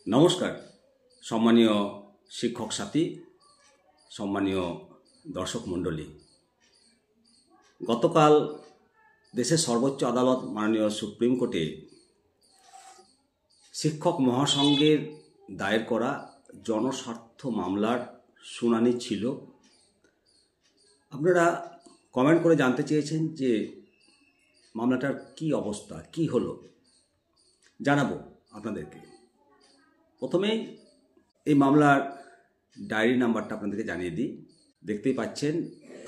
নমস্কার সম্মানীয় শিক্ষক সাথী, সম্মানীয় দর্শক মণ্ডলী। গতকাল দেশের সর্বোচ্চ আদালত মাননীয় সুপ্রিম কোর্টে শিক্ষক মহাসংঘের দায়ের করা জনস্বার্থ মামলার শুনানি ছিল। আপনারা কমেন্ট করে জানতে চেয়েছেন যে মামলাটার কি অবস্থা, কি হলো, জানাবো আপনাদেরকে। প্রথমেই এই মামলার ডায়েরি নাম্বারটা আপনাদেরকে জানিয়ে দিই। দেখতেই পাচ্ছেন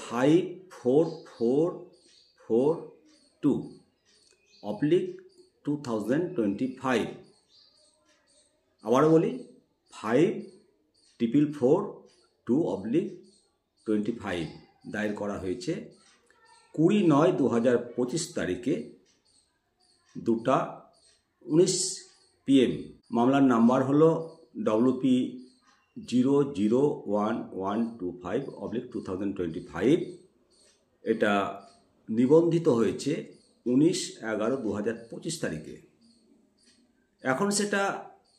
54442/2025। আবারও বলি 54442/25 দায়ের করা হয়েছে 20/9/2025 তারিখে 2:19 PM। মামলার নাম্বার হলো WP001125/2025। এটা নিবন্ধিত হয়েছে 19/11/2025 তারিখে। এখন সেটা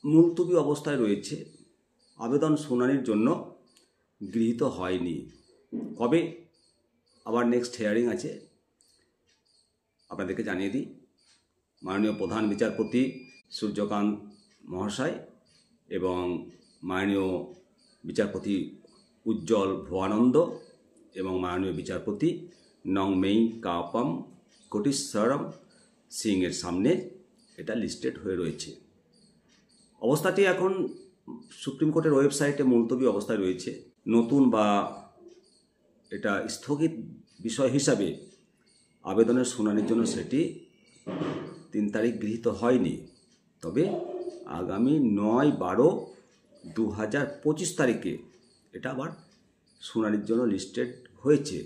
মুলতবি অবস্থায় রয়েছে, আবেদন শুনানির জন্য গৃহীত হয়নি। কবে আবার নেক্সট হিয়ারিং আছে আপনাদেরকে জানিয়ে দিই। মাননীয় প্রধান বিচারপতি সূর্যকান্ত মহাশয় এবং মাননীয় বিচারপতি উজ্জ্বল ভুয়ানন্দ এবং মাননীয় বিচারপতি নংমেই কাপাম কোটিশ্বরম সিং এর সামনে এটা লিস্টেড হয়ে রয়েছে। অবস্থাটি এখন সুপ্রিম কোর্টের ওয়েবসাইটে মুলতবি অবস্থায় রয়েছে। নতুন বা এটা স্থগিত বিষয় হিসাবে আবেদনের শুনানির জন্য সেটি 3 তারিখ গৃহীত হয়নি। তবে আগামী 9/12/2025 তারিখে এটা আবার শুনানির জন্য লিস্টেড হয়েছে।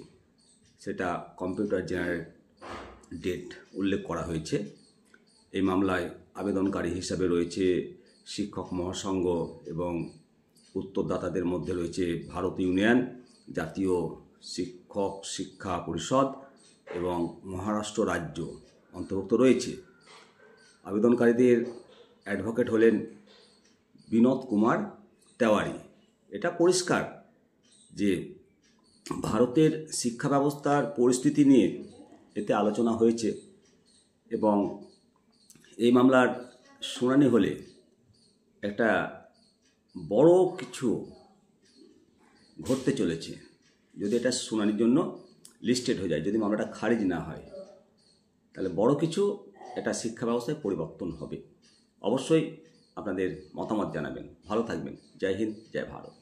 সেটা কম্পিউটার জেনারেট ডেট উল্লেখ করা হয়েছে। এই মামলায় আবেদনকারী হিসাবে রয়েছে শিক্ষক মহাসংঘ এবং উত্তরদাতাদের মধ্যে রয়েছে ভারত ইউনিয়ন, জাতীয় শিক্ষক শিক্ষা পরিষদ এবং মহারাষ্ট্র রাজ্য অন্তর্ভুক্ত রয়েছে। আবেদনকারীদের অ্যাডভোকেট হলেন বিনোদ কুমার তেওয়ারি। এটা পরিষ্কার যে ভারতের শিক্ষা ব্যবস্থার পরিস্থিতি নিয়ে এতে আলোচনা হয়েছে এবং এই মামলার শুনানি হলে একটা বড় কিছু ঘটতে চলেছে। যদি এটা শুনানির জন্য লিস্টেড হয়ে যায়, যদি মামলাটা খারিজ না হয়, তাহলে বড় কিছু এটা শিক্ষা ব্যবস্থায় পরিবর্তন হবে। অবশ্যই আপনাদের মতামত জানাবেন। ভালো থাকবেন। জয় হিন্দ, জয় ভারত।